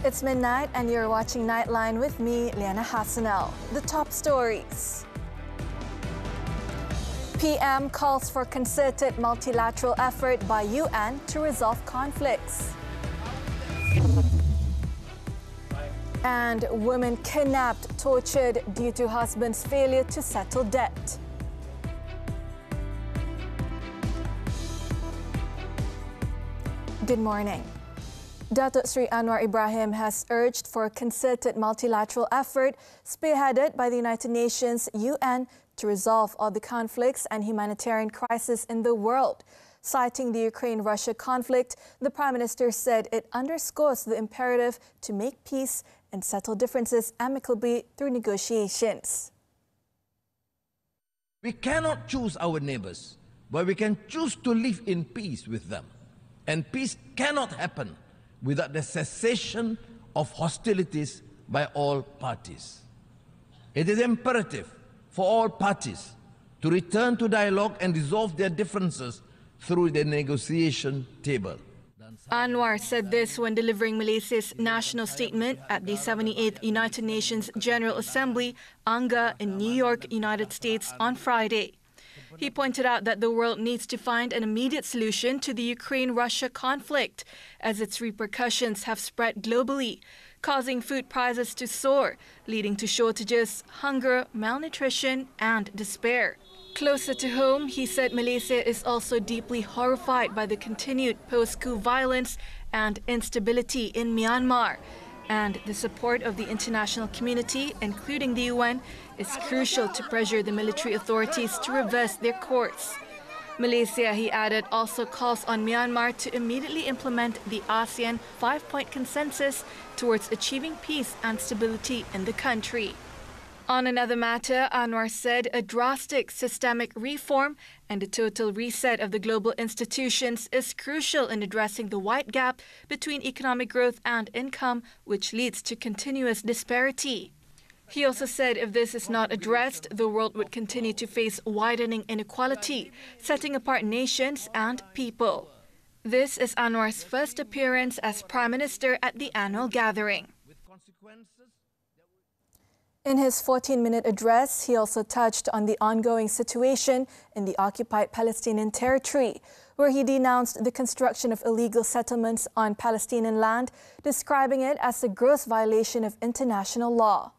It's midnight and you're watching Nightline with me, Liyana Hassanel. The top stories. PM calls for concerted multilateral effort by UN to resolve conflicts. And women kidnapped, tortured due to husband's failure to settle debt. Good morning. Datuk Sri Anwar Ibrahim has urged for a concerted multilateral effort spearheaded by the United Nations, UN, to resolve all the conflicts and humanitarian crises in the world. Citing the Ukraine-Russia conflict, the Prime Minister said it underscores the imperative to make peace and settle differences amicably through negotiations. We cannot choose our neighbors, but we can choose to live in peace with them. And peace cannot happen without the cessation of hostilities by all parties. It is imperative for all parties to return to dialogue and resolve their differences through the negotiation table. Anwar said this when delivering Malaysia's national statement at the 78th United Nations General Assembly, UNGA, in New York, United States on Friday. He pointed out that the world needs to find an immediate solution to the Ukraine-Russia conflict, as its repercussions have spread globally, causing food prices to soar, leading to shortages, hunger, malnutrition, and despair. Closer to home, he said Malaysia is also deeply horrified by the continued post-coup violence and instability in Myanmar, and the support of the international community, including the UN, is crucial to pressure the military authorities to reverse their course. Malaysia, he added, also calls on Myanmar to immediately implement the ASEAN 5-point consensus towards achieving peace and stability in the country. On another matter, Anwar said a drastic systemic reform and a total reset of the global institutions is crucial in addressing the wide gap between economic growth and income, which leads to continuous disparity. He also said if this is not addressed, the world would continue to face widening inequality, setting apart nations and people. This is Anwar's first appearance as Prime Minister at the annual gathering. In his 14-minute address, he also touched on the ongoing situation in the occupied Palestinian territory, where he denounced the construction of illegal settlements on Palestinian land, describing it as a gross violation of international law.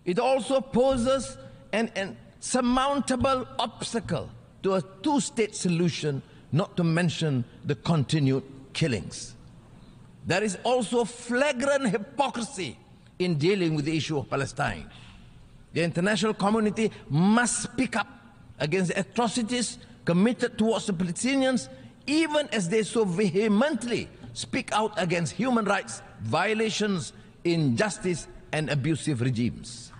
It also poses an insurmountable obstacle to a two-state solution, not to mention the continued killings. There is also flagrant hypocrisy in dealing with the issue of Palestine. The international community must speak up against the atrocities committed towards the Palestinians, even as they so vehemently speak out against human rights violations, injustice, and abusive regimes.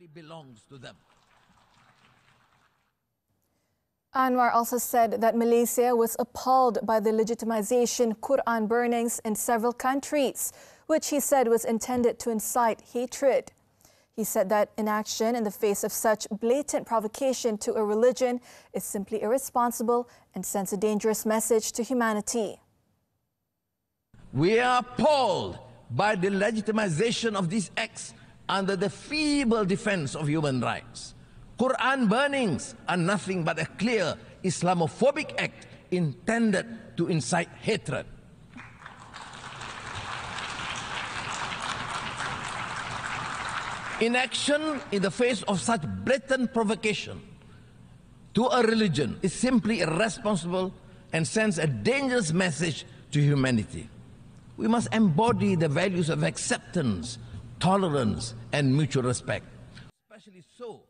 It belongs to them. Anwar also said that Malaysia was appalled by the legitimization Quran burnings in several countries, which he said was intended to incite hatred. He said that inaction in the face of such blatant provocation to a religion is simply irresponsible and sends a dangerous message to humanity. We are appalled by the legitimization of these acts under the feeble defense of human rights. Quran burnings are nothing but a clear Islamophobic act intended to incite hatred. Inaction in the face of such blatant provocation to a religion is simply irresponsible and sends a dangerous message to humanity. We must embody the values of acceptance, tolerance, and mutual respect. Especially so,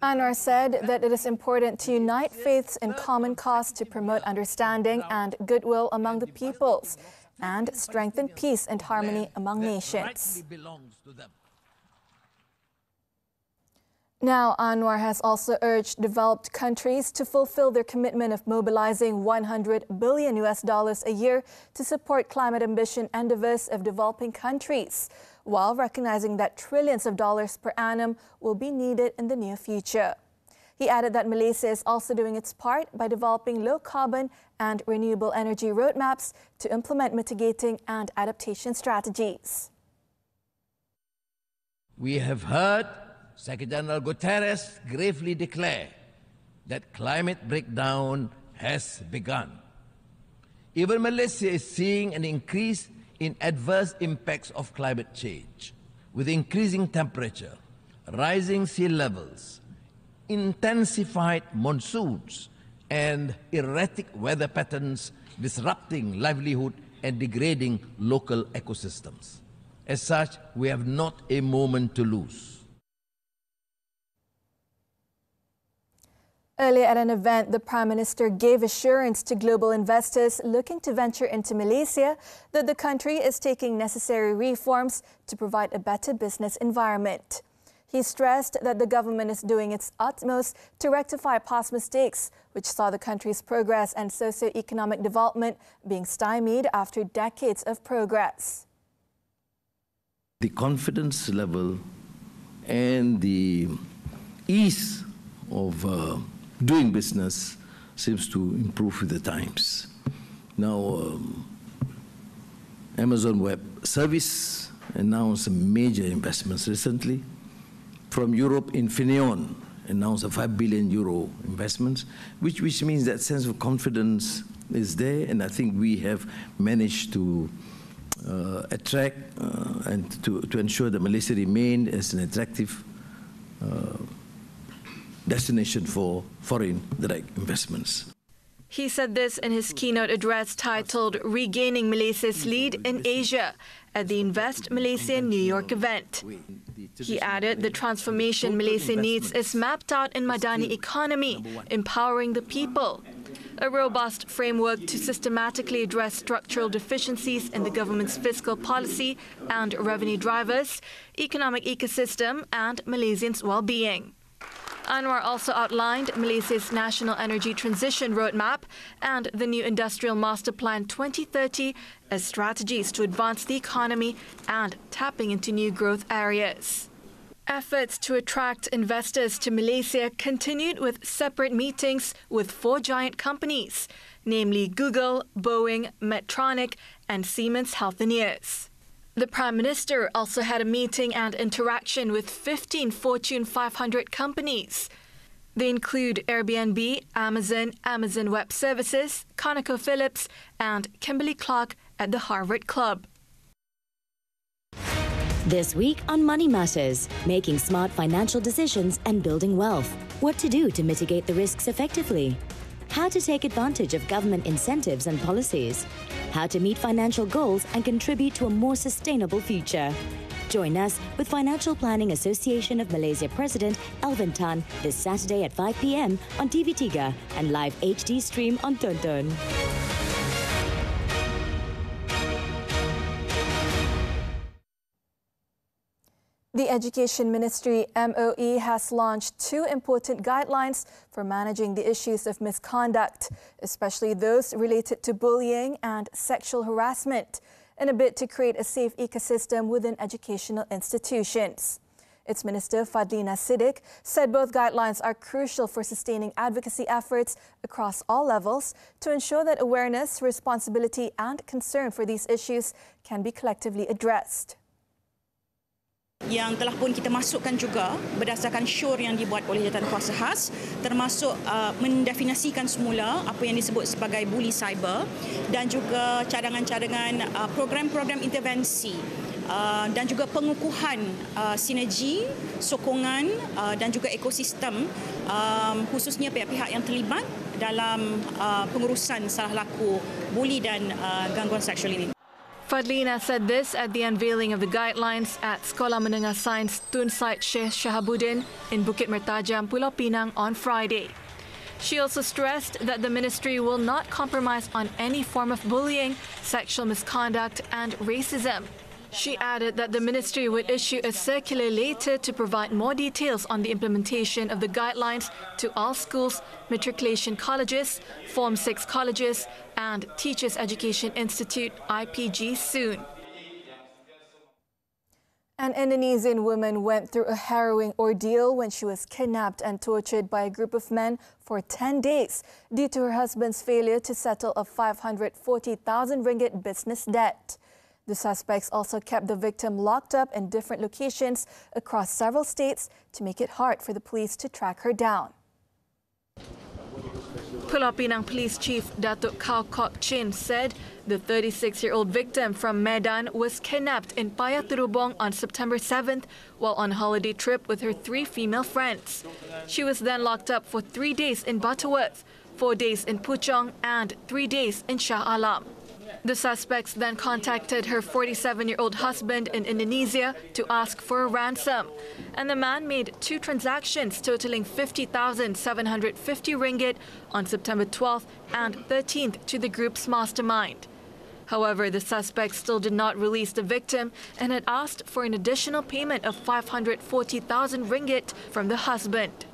Anwar said that it is important to unite faiths in common cause to promote understanding and goodwill among the peoples and strengthen peace and harmony among nations. Now, Anwar has also urged developed countries to fulfill their commitment of mobilizing $100 billion a year to support climate ambition endeavors of developing countries, while recognizing that trillions of dollars per annum will be needed in the near future. He added that Malaysia is also doing its part by developing low-carbon and renewable energy roadmaps to implement mitigating and adaptation strategies. We have heard Secretary General Guterres gravely declare that climate breakdown has begun. Even Malaysia is seeing an increase in adverse impacts of climate change, with increasing temperature, rising sea levels, intensified monsoons, and erratic weather patterns disrupting livelihood and degrading local ecosystems. As such, we have not a moment to lose. Earlier at an event, the Prime Minister gave assurance to global investors looking to venture into Malaysia that the country is taking necessary reforms to provide a better business environment. He stressed that the government is doing its utmost to rectify past mistakes, which saw the country's progress and socio-economic development being stymied after decades of progress. The confidence level and the ease of doing business seems to improve with the times. Now, Amazon Web Service announced major investments recently. From Europe, Infineon announced a €5 billion investment, which means that sense of confidence is there, and I think we have managed to attract and to ensure that Malaysia remain as an attractive destination for foreign direct investments. He said this in his keynote address titled Regaining Malaysia's Lead in Asia at the Invest Malaysia New York event. He added the transformation Malaysia needs is mapped out in Madani economy, empowering the people. A robust framework to systematically address structural deficiencies in the government's fiscal policy and revenue drivers, economic ecosystem, and Malaysians' well-being. Anwar also outlined Malaysia's National Energy Transition Roadmap and the new Industrial Master Plan 2030 as strategies to advance the economy and tapping into new growth areas. Efforts to attract investors to Malaysia continued with separate meetings with 4 giant companies, namely Google, Boeing, Medtronic, and Siemens Healthineers. The Prime Minister also had a meeting and interaction with 15 Fortune 500 companies. They include Airbnb, Amazon, Amazon Web Services, ConocoPhillips, and Kimberly-Clark at the Harvard Club. This week on Money Matters, making smart financial decisions and building wealth. What to do to mitigate the risks effectively. How to take advantage of government incentives and policies. How to meet financial goals and contribute to a more sustainable future. Join us with Financial Planning Association of Malaysia President Alvin Tan this Saturday at 5 p.m. on TV3 and live HD stream on Tonton. The Education Ministry, MOE, has launched 2 important guidelines for managing the issues of misconduct, especially those related to bullying and sexual harassment, in a bid to create a safe ecosystem within educational institutions. Its Minister, Fadlina Siddiq, said both guidelines are crucial for sustaining advocacy efforts across all levels to ensure that awareness, responsibility and concern for these issues can be collectively addressed. Yang telah pun kita masukkan juga berdasarkan syur yang dibuat oleh Jabatan Kuasa Khas, termasuk mendefinisikan semula apa yang disebut sebagai bully cyber dan juga cadangan-cadangan program-program intervensi dan juga pengukuhan sinergi, sokongan dan juga ekosistem khususnya pihak-pihak yang terlibat dalam pengurusan salah laku bully dan gangguan seksual ini. Fadlina said this at the unveiling of the guidelines at Sekolah Menengah Sains Tun Said Sheikh Shahabuddin in Bukit Mertajam, Pulau Pinang on Friday. She also stressed that the ministry will not compromise on any form of bullying, sexual misconduct and racism. She added that the ministry would issue a circular later to provide more details on the implementation of the guidelines to all schools, matriculation colleges, Form 6 colleges, and Teachers Education Institute (IPG) soon. An Indonesian woman went through a harrowing ordeal when she was kidnapped and tortured by a group of men for 10 days due to her husband's failure to settle a 540,000 ringgit business debt. The suspects also kept the victim locked up in different locations across several states to make it hard for the police to track her down. Pulau Pinang Police Chief Datuk Kau Kok Chin said the 36-year-old victim from Medan was kidnapped in Payaturubong on September 7th while on a holiday trip with her 3 female friends. She was then locked up for 3 days in Butterworth, 4 days in Puchong and 3 days in Shah Alam. The suspects then contacted her 47-year-old husband in Indonesia to ask for a ransom, and the man made 2 transactions totaling 50,750 ringgit on September 12th and 13th to the group's mastermind. However, the suspects still did not release the victim and had asked for an additional payment of 540,000 ringgit from the husband.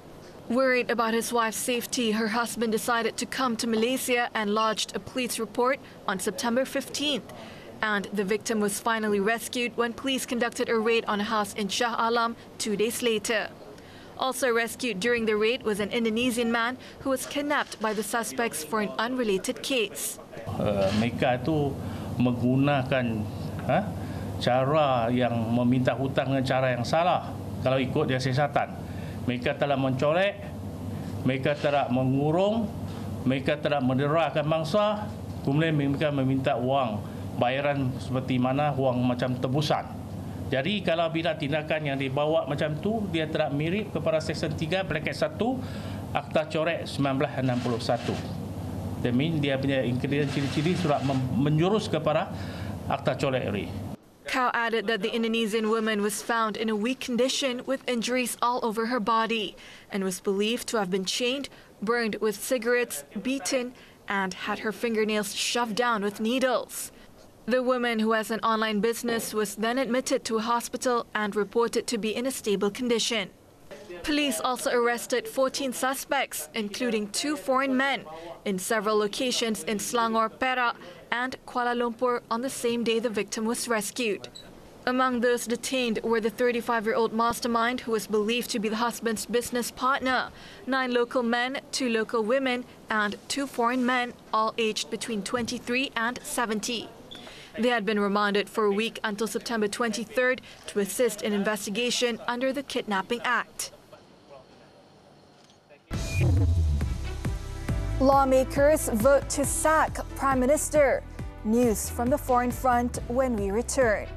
Worried about his wife's safety, her husband decided to come to Malaysia and lodged a police report on September 15th. And the victim was finally rescued when police conducted a raid on a house in Shah Alam 2 days later. Also rescued during the raid was an Indonesian man who was kidnapped by the suspects for an unrelated case. Mereka itu menggunakan cara yang meminta hutang dengan cara yang salah kalau ikut dia siasatan. Mereka telah mencolek, mereka telah mengurung, mereka telah menderakan mangsa, kemudian mereka meminta wang bayaran seperti mana wang macam tebusan. Jadi kalau bila tindakan yang dibawa macam tu, dia telah mirip kepada Seksyen 3 Bracket 1 Akta Coret 1961. That means dia punya ingredient ciri-ciri sudah menjurus kepada Akta Coret ini. Kau added that the Indonesian woman was found in a weak condition with injuries all over her body and was believed to have been chained, burned with cigarettes, beaten, and had her fingernails shoved down with needles. The woman, who has an online business, was then admitted to a hospital and reported to be in a stable condition. Police also arrested 14 suspects, including 2 foreign men, in several locations in Selangor, Perak, and Kuala Lumpur on the same day the victim was rescued. Among those detained were the 35-year-old mastermind, who was believed to be the husband's business partner, 9 local men, 2 local women, and 2 foreign men, all aged between 23 and 70. They had been remanded for a week until September 23rd to assist in investigation under the Kidnapping Act. Lawmakers vote to sack Prime Minister. News from the Foreign Front when we return.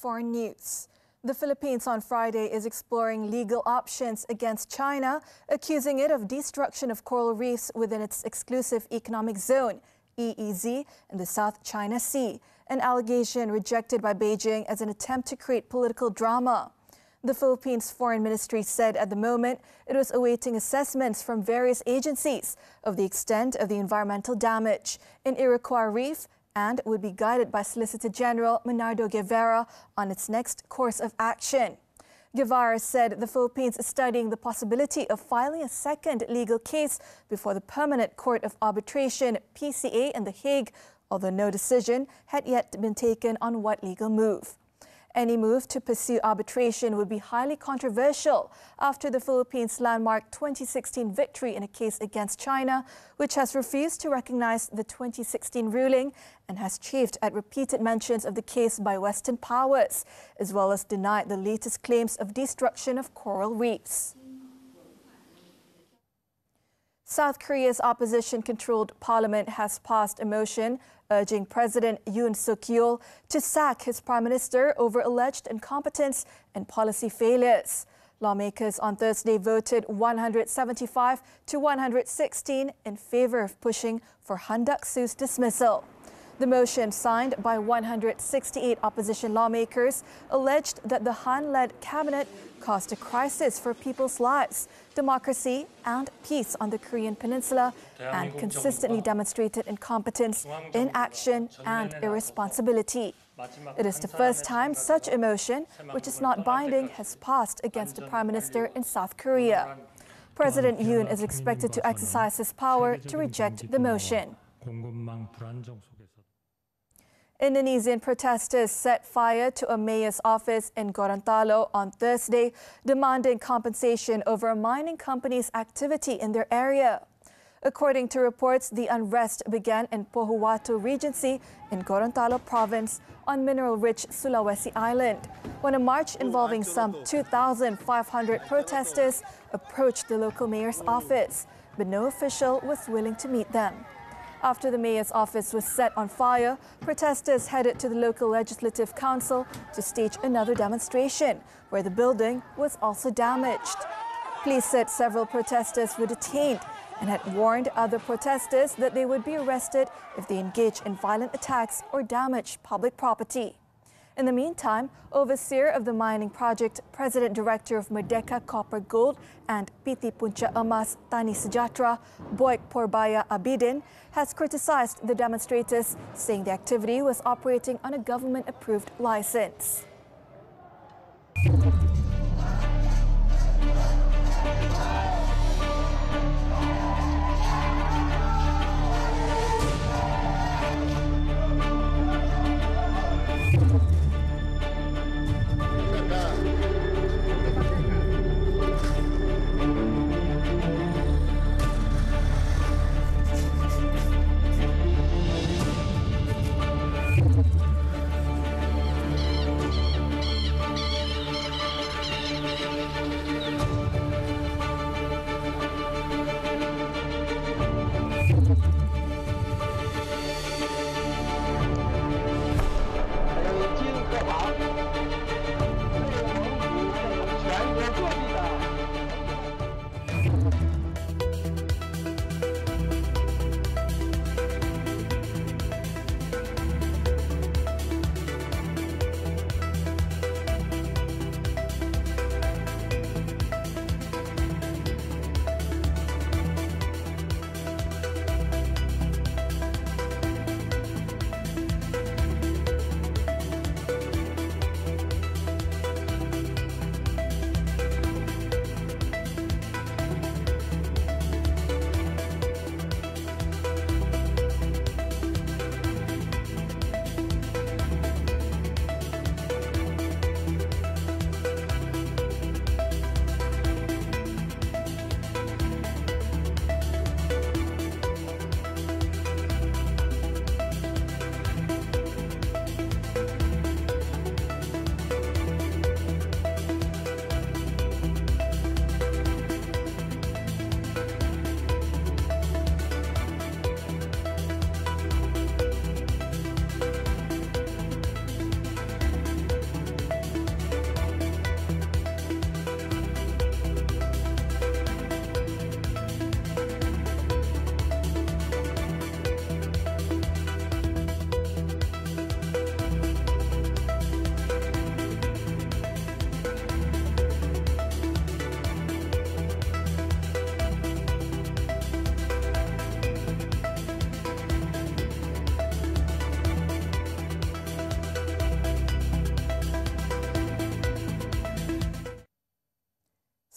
Foreign news. The Philippines on Friday is exploring legal options against China, accusing it of destruction of coral reefs within its exclusive economic zone, EEZ, in the South China Sea, an allegation rejected by Beijing as an attempt to create political drama. The Philippines Foreign Ministry said at the moment it was awaiting assessments from various agencies of the extent of the environmental damage in Iroquois Reef and would be guided by Solicitor General Menardo Guevara on its next course of action. Guevara said the Philippines is studying the possibility of filing a second legal case before the Permanent Court of Arbitration, PCA, in The Hague, although no decision had yet been taken on what legal move. Any move to pursue arbitration would be highly controversial after the Philippines' landmark 2016 victory in a case against China, which has refused to recognize the 2016 ruling and has chafed at repeated mentions of the case by Western powers, as well as denied the latest claims of destruction of coral reefs. South Korea's opposition-controlled parliament has passed a motion urging President Yoon Suk-yeol to sack his prime minister over alleged incompetence and policy failures. Lawmakers on Thursday voted 175 to 116 in favor of pushing for Han Duck-soo's dismissal. The motion, signed by 168 opposition lawmakers, alleged that the Han-led cabinet caused a crisis for people's lives, democracy and peace on the Korean peninsula and consistently demonstrated incompetence, inaction and irresponsibility. It is the first time such a motion, which is not binding, has passed against the Prime Minister in South Korea. President Yoon is expected to exercise his power to reject the motion. Indonesian protesters set fire to a mayor's office in Gorontalo on Thursday, demanding compensation over a mining company's activity in their area. According to reports, the unrest began in Pohuwato Regency in Gorontalo province on mineral-rich Sulawesi Island, when a march involving some 2,500 protesters approached the local mayor's office, but no official was willing to meet them. After the mayor's office was set on fire, protesters headed to the local legislative council to stage another demonstration, where the building was also damaged. Police said several protesters were detained and had warned other protesters that they would be arrested if they engaged in violent attacks or damaged public property. In the meantime, overseer of the mining project, President Director of Merdeka Copper Gold and PT Puncak Emas Tani Sejahtera, Boyk Porbaya Abidin, has criticized the demonstrators, saying the activity was operating on a government-approved license.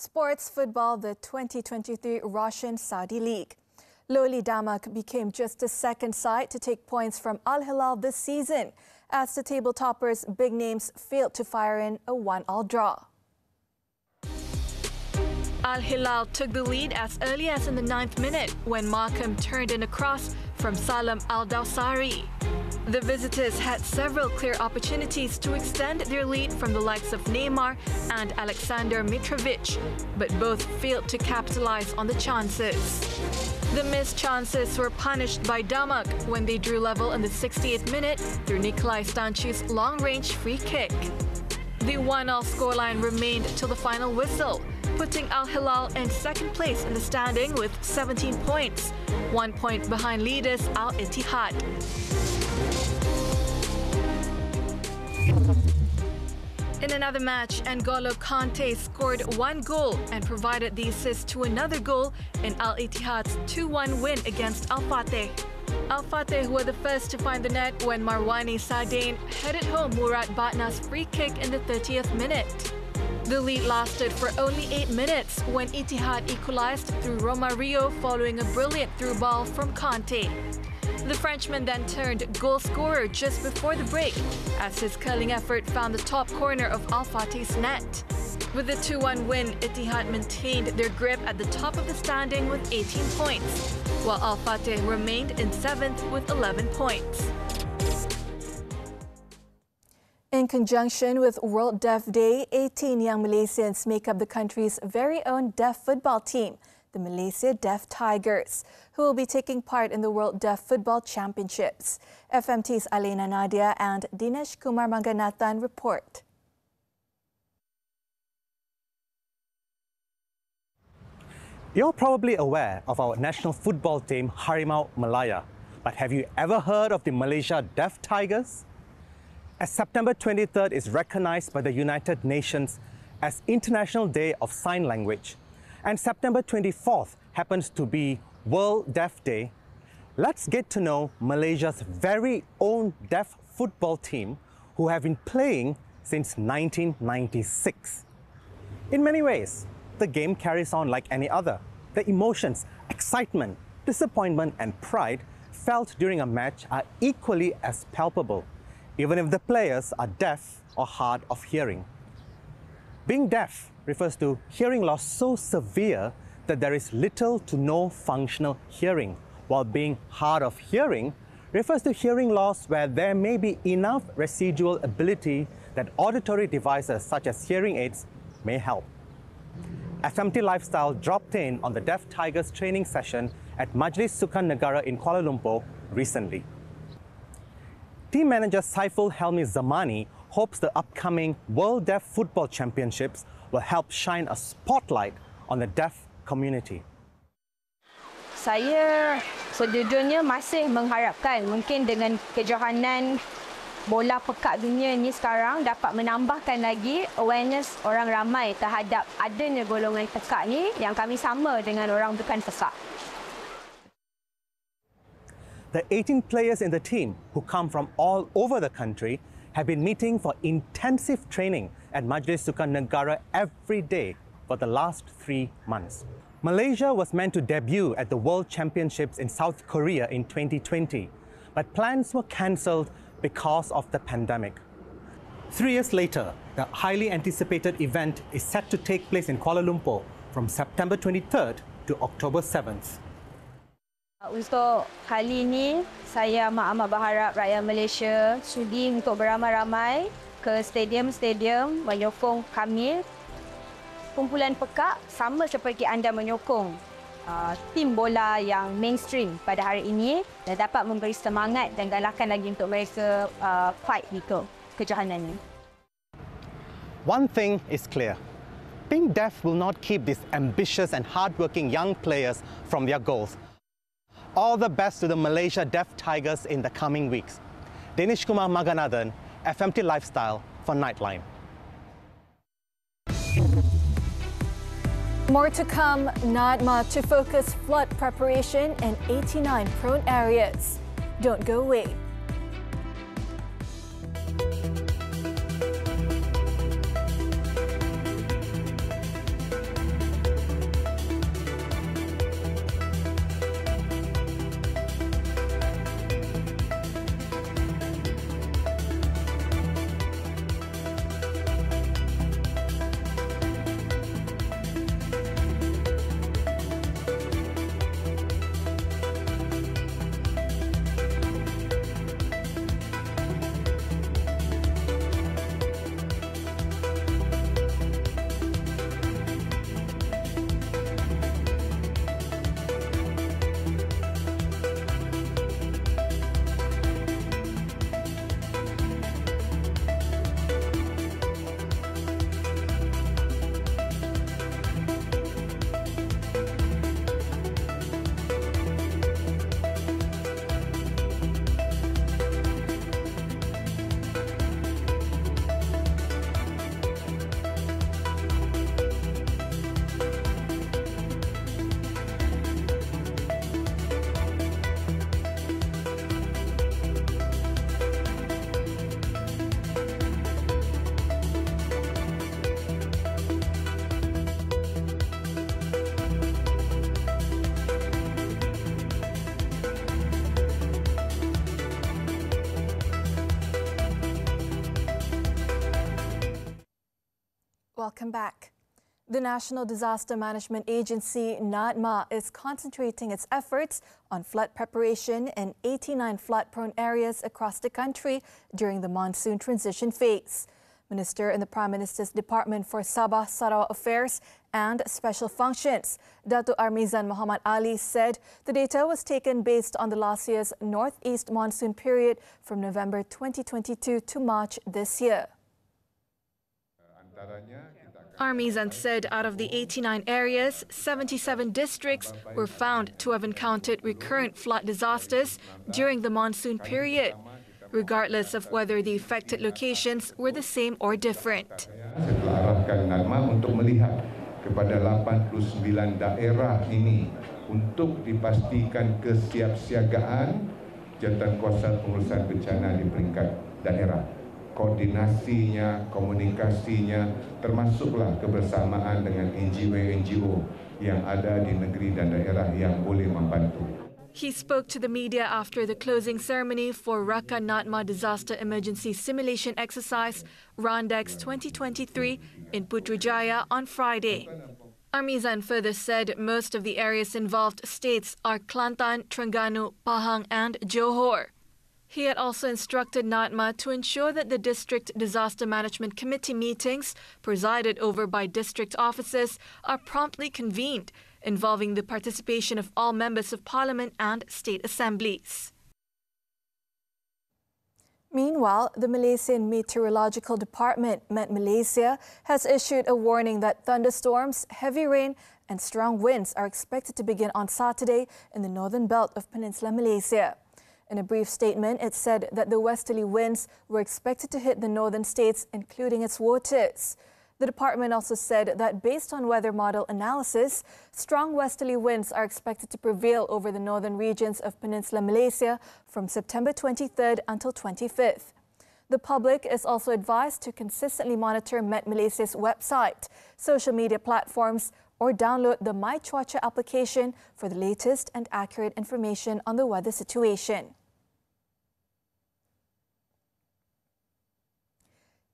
Sports football, the 2023 Russian-Saudi League. Loli Damak became just the second side to take points from Al Hilal this season, as the table toppers' big names failed to fire in a 1-1 draw. Al Hilal took the lead as early as in the 9th minute when Markham turned in a cross from Salam Al-Dawsari. The visitors had several clear opportunities to extend their lead from the likes of Neymar and Alexander Mitrovic, but both failed to capitalize on the chances. The missed chances were punished by Damak when they drew level in the 68th minute through Nikolai Stanciu's long-range free kick. The 1-1 scoreline remained till the final whistle, putting Al Hilal in second place in the standing with 17 points, 1 point behind leaders Al Ittihad. In another match, N'Golo Kante scored 1 goal and provided the assist to another goal in Al Ittihad's 2-1 win against Al Fateh. Al Fateh were the first to find the net when Marwani Sadain headed home Murad Batna's free kick in the 30th minute. The lead lasted for only 8 minutes when Ittihad equalized through Romario following a brilliant through ball from Kante. The Frenchman then turned goal scorer just before the break as his curling effort found the top corner of Al Fateh's net. With the 2-1 win, Ittihad maintained their grip at the top of the standing with 18 points, while Al Fateh remained in 7th with 11 points. In conjunction with World Deaf Day, 18 young Malaysians make up the country's very own deaf football team, the Malaysia Deaf Tigers, who will be taking part in the World Deaf Football Championships. FMT's Alena Nadia and Dinesh Kumar Manganathan report. You're probably aware of our national football team, Harimau Malaya, but have you ever heard of the Malaysia Deaf Tigers? As September 23rd is recognized by the United Nations as International Day of Sign Language, and September 24th happens to be World Deaf Day, let's get to know Malaysia's very own deaf football team who have been playing since 1996. In many ways, the game carries on like any other. The emotions, excitement, disappointment and pride felt during a match are equally as palpable, even if the players are deaf or hard of hearing. Being deaf refers to hearing loss so severe that there is little to no functional hearing, while being hard of hearing refers to hearing loss where there may be enough residual ability that auditory devices such as hearing aids may help. FMT Lifestyle dropped in on the Deaf Tigers training session at Majlis Sukan Negara in Kuala Lumpur recently. Team manager Saiful Helmi Zamani hopes the upcoming World Deaf Football Championships will help shine a spotlight on the deaf community. Saya sejujurnya masih mengharapkan mungkin dengan kejohanan bola pekak dunia ini sekarang dapat menambahkan lagi awareness orang ramai terhadap adanya golongan pekak ni yang kami sama dengan orang bukan pekak. The 18 players in the team who come from all over the country have been meeting for intensive training at Majlis Sukan Negara every day for the last 3 months. Malaysia was meant to debut at the World Championships in South Korea in 2020, but plans were cancelled because of the pandemic. 3 years later, the highly anticipated event is set to take place in Kuala Lumpur from September 23rd to October 7th. Untuk kali ini, saya amat berharap rakyat Malaysia sudi untuk beramai-ramai ke stadium-stadium menyokong kami. Kumpulan pekak sama seperti anda menyokong tim bola yang mainstream pada hari ini dan dapat memberi semangat dan galakan lagi untuk mereka fight di kejohanan ini. One thing is clear. Being deaf will not keep these ambitious and hardworking young players from their goals. All the best to the Malaysia Deaf Tigers in the coming weeks. Dinesh Kumar Maganathan, FMT Lifestyle for Nightline. More to come, NADMA to focus flood preparation in 89 prone areas. Don't go away. Welcome back. The National Disaster Management Agency, NADMA, is concentrating its efforts on flood preparation in 89 flood-prone areas across the country during the monsoon transition phase. Minister in the Prime Minister's Department for Sabah Sarawak Affairs and Special Functions, Datuk Armizan Muhammad Ali, said the data was taken based on the last year's northeast monsoon period from November 2022 to March this year. Armizan said out of the 89 areas, 77 districts were found to have encountered recurrent flood disasters during the monsoon period, regardless of whether the affected locations were the same or different. Setelah arahkan NADMA untuk melihat kepada 89 daerah ini untuk dipastikan kesiapsiagaan jawatankuasa pengurusan bencana di peringkat daerah. Koordinasinya, komunikasinya, termasuklah kebersamaan dengan NGO yang ada di negeri dan daerah yang boleh membantu. He spoke to the media after the closing ceremony for Rakan NADMA Disaster Emergency Simulation Exercise, RANDEX 2023, in Putrajaya on Friday. Armizan further said most of the areas involved states are Kelantan, Terengganu, Pahang and Johor. He had also instructed NADMA to ensure that the District Disaster Management Committee meetings, presided over by district officers, are promptly convened, involving the participation of all members of Parliament and state assemblies. Meanwhile, the Malaysian Meteorological Department, Met Malaysia, has issued a warning that thunderstorms, heavy rain and strong winds are expected to begin on Saturday in the northern belt of Peninsular Malaysia. In a brief statement, it said that the westerly winds were expected to hit the northern states, including its waters. The department also said that based on weather model analysis, strong westerly winds are expected to prevail over the northern regions of Peninsular Malaysia from September 23rd until 25th. The public is also advised to consistently monitor Met Malaysia's website, social media platforms, or download the My Cuaca application for the latest and accurate information on the weather situation.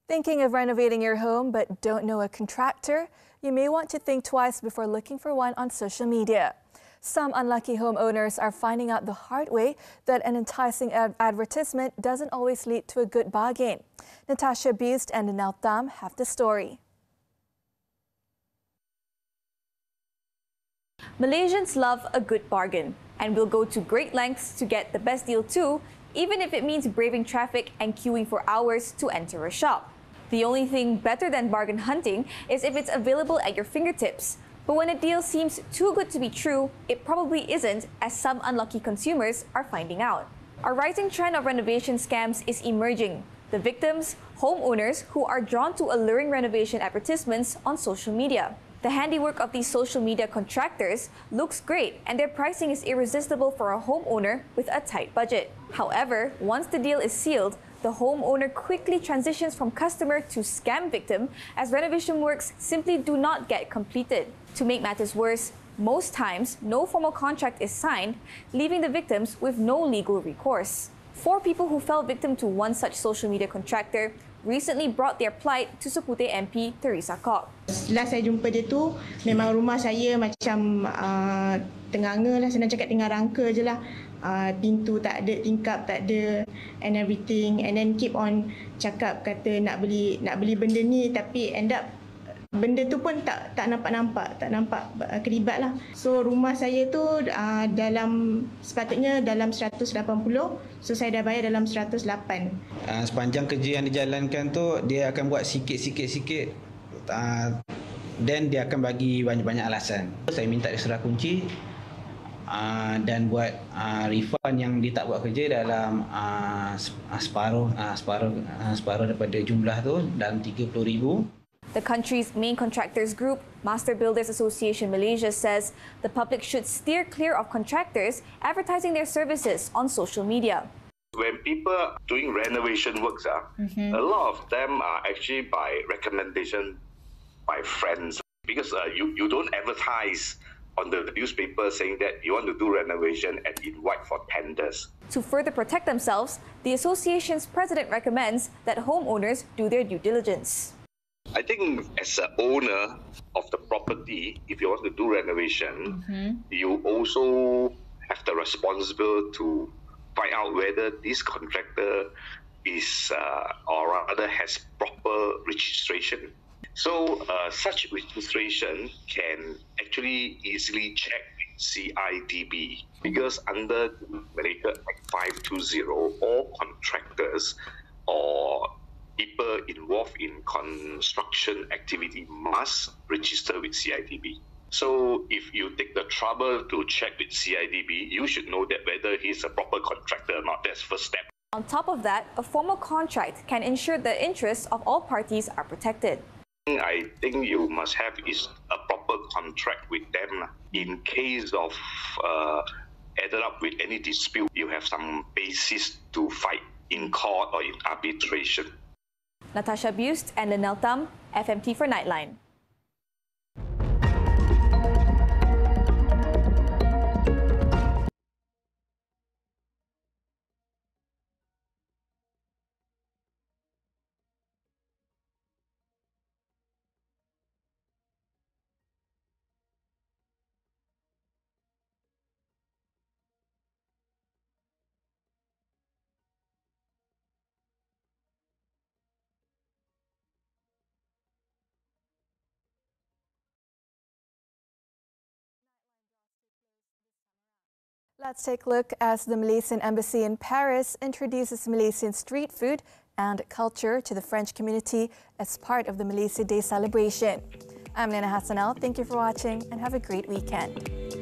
Thinking of renovating your home but don't know a contractor? You may want to think twice before looking for one on social media. Some unlucky homeowners are finding out the hard way that an enticing advertisement doesn't always lead to a good bargain. Natasha Beust and Nanel Tham have the story. Malaysians love a good bargain and will go to great lengths to get the best deal too, even if it means braving traffic and queuing for hours to enter a shop. The only thing better than bargain hunting is if it's available at your fingertips. But when a deal seems too good to be true, it probably isn't, as some unlucky consumers are finding out. A rising trend of renovation scams is emerging. The victims, homeowners who are drawn to alluring renovation advertisements on social media. The handiwork of these social media contractors looks great, and their pricing is irresistible for a homeowner with a tight budget. However, once the deal is sealed, the homeowner quickly transitions from customer to scam victim, as renovation works simply do not get completed. To make matters worse, most times no formal contract is signed, leaving the victims with no legal recourse. 4 people who fell victim to one such social media contractor recently brought their plight to Seputeh MP Teresa Kok. Last saya jumpa dia tu, memang rumah saya macam tenganga lah, senang cakap tengah rangka je lah. Pintu tak ada, tingkap tak ada and everything, and then keep on cakap kata nak beli benda ni, tapi end up benda tu pun tak nampak kelibat lah. So rumah saya tu sepatutnya dalam 180, so saya dah bayar dalam 108. Sepanjang kerja yang dijalankan tu, dia akan buat sikit then dia akan bagi banyak-banyak alasan. Saya minta dia serah kunci dan buat refund yang dia tak buat kerja dalam separuh daripada jumlah tu, dalam 30,000. The country's main contractors group, Master Builders Association Malaysia, says the public should steer clear of contractors advertising their services on social media. When people are doing renovation works, a lot of them are actually by recommendation by friends, because you don't advertise on the newspaper saying that you want to do renovation and invite for tenders. To further protect themselves, the association's president recommends that homeowners do their due diligence. I think as an owner of the property, if you want to do renovation, you also have the responsibility to find out whether this contractor is or rather has proper registration. So such registration can actually easily check CIDB, because under Malaysia Act 520, all contractors or people involved in construction activity must register with CIDB. So if you take the trouble to check with CIDB, you should know that whether he's a proper contractor or not. That's first step. On top of that, a formal contract can ensure the interests of all parties are protected. I think you must have is a proper contract with them. In case of ended up with any dispute, you have some basis to fight in court or in arbitration. Natasha Bust and Linnell Tam, FMT for Nightline. Let's take a look as the Malaysian Embassy in Paris introduces Malaysian street food and culture to the French community as part of the Malaysia Day celebration. I'm Liyana Hassanel. Thank you for watching and have a great weekend.